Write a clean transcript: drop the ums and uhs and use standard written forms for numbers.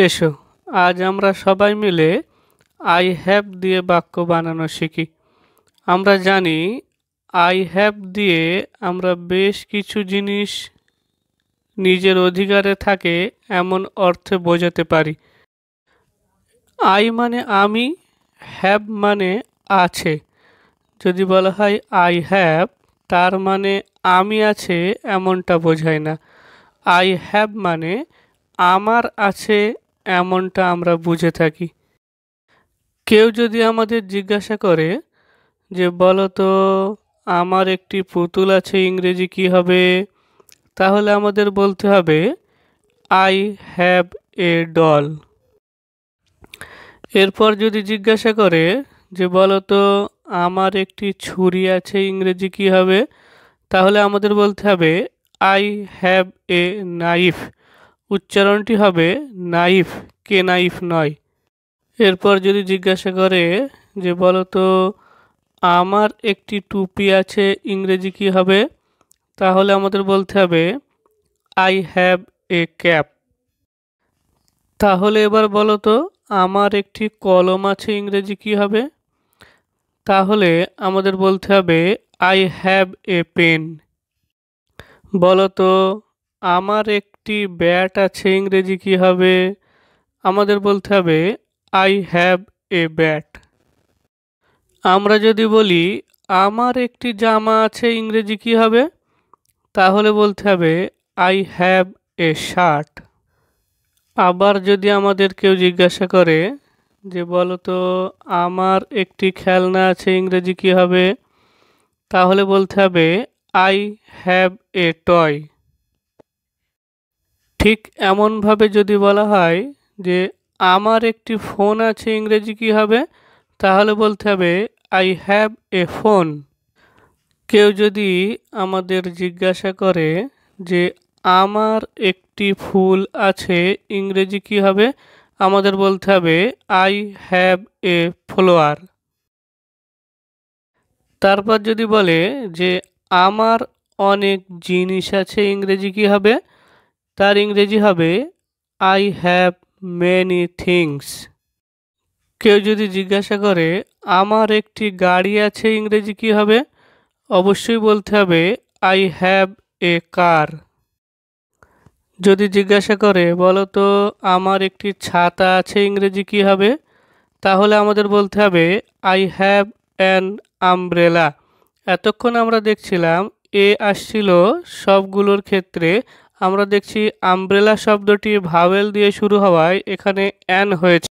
এসো আজ আমরা সবাই মিলে আই হ্যাভ দিয়ে বাক্য বানানো শিখি। আমরা জানি আই হ্যাভ দিয়ে আমরা বেশ কিছু জিনিস নিজের অধিকারে থাকে এমন অর্থে বোঝাতে পারি। আই মানে আমি, হ্যাভ মানে আছে। যদি বলা হয় আই হ্যাভ, তার মানে আমি আছে এমনটা বোঝায় না। আই হ্যাভ মানে আমার আছে এমনটা আমরা বুঝে থাকি। কেউ যদি আমাদের জিজ্ঞাসা করে যে বলো তো আমার একটি পুতুল আছে ইংরেজি কি হবে, তাহলে আমাদের বলতে হবে আই হ্যাভ এ ডল। এরপর যদি জিজ্ঞাসা করে যে বলো তো আমার একটি ছুরি আছে ইংরেজি কি হবে, তাহলে আমাদের বলতে হবে আই হ্যাভ এ নাইফ। উচ্চারণটি হবে নাইফ, কে নাইফ নয়। এরপর যদি জিজ্ঞাসা করে যে বলো তো আমার একটি টুপি আছে ইংরেজি কি হবে, তাহলে আমাদের বলতে হবে আই হ্যাভ এ ক্যাপ। তাহলে এবার বলো তো আমার একটি কলম আছে ইংরেজি কি হবে, তাহলে আমাদের বলতে হবে আই হ্যাভ এ পেন। বলো তো আমার একটি ব্যাট আছে ইংরেজি কি হবে, আমাদের বলতে হবে আই হ্যাভ এ ব্যাট। আমরা যদি বলি আমার একটি জামা আছে ইংরেজি কি হবে, তাহলে বলতে হবে আই হ্যাভ এ শার্ট। আবার যদি আমাদের কেউ জিজ্ঞাসা করে যে বলো তো আমার একটি খেলনা আছে ইংরেজি কি হবে, তাহলে বলতে হবে আই হ্যাভ এ টয়। ঠিক এমনভাবে যদি বলা হয় যে আমার একটি ফোন আছে ইংরেজি কি হবে, তাহলে বলতে হবে আই হ্যাভ এ ফোন। কেউ যদি আমাদের জিজ্ঞাসা করে যে আমার একটি ফুল আছে ইংরেজি কি হবে, আমাদের বলতে হবে আই হ্যাভ এ ফ্লাওয়ার। তারপর যদি বলে যে আমার অনেক জিনিস আছে ইংরেজি কি হবে, তার ইংরেজি হবে আই হ্যাভ মেনি থিংস। কেউ যদি জিজ্ঞাসা করে আমার একটি গাড়ি আছে ইংরেজি কি হবে, অবশ্যই বলতে হবে আই হ্যাভ এ কার। যদি জিজ্ঞাসা করে বলো তো আমার একটি ছাতা আছে ইংরেজি কি হবে, তাহলে আমাদের বলতে হবে আই হ্যাভ অ্যান আমব্রেলা। এতক্ষণ আমরা দেখছিলাম এ আসছিল সবগুলোর ক্ষেত্রে, আমরা দেখছি আমব্রেলা শব্দটি ভাওয়েল দিয়ে শুরু হওয়ায় এখানে অ্যান হয়েছে।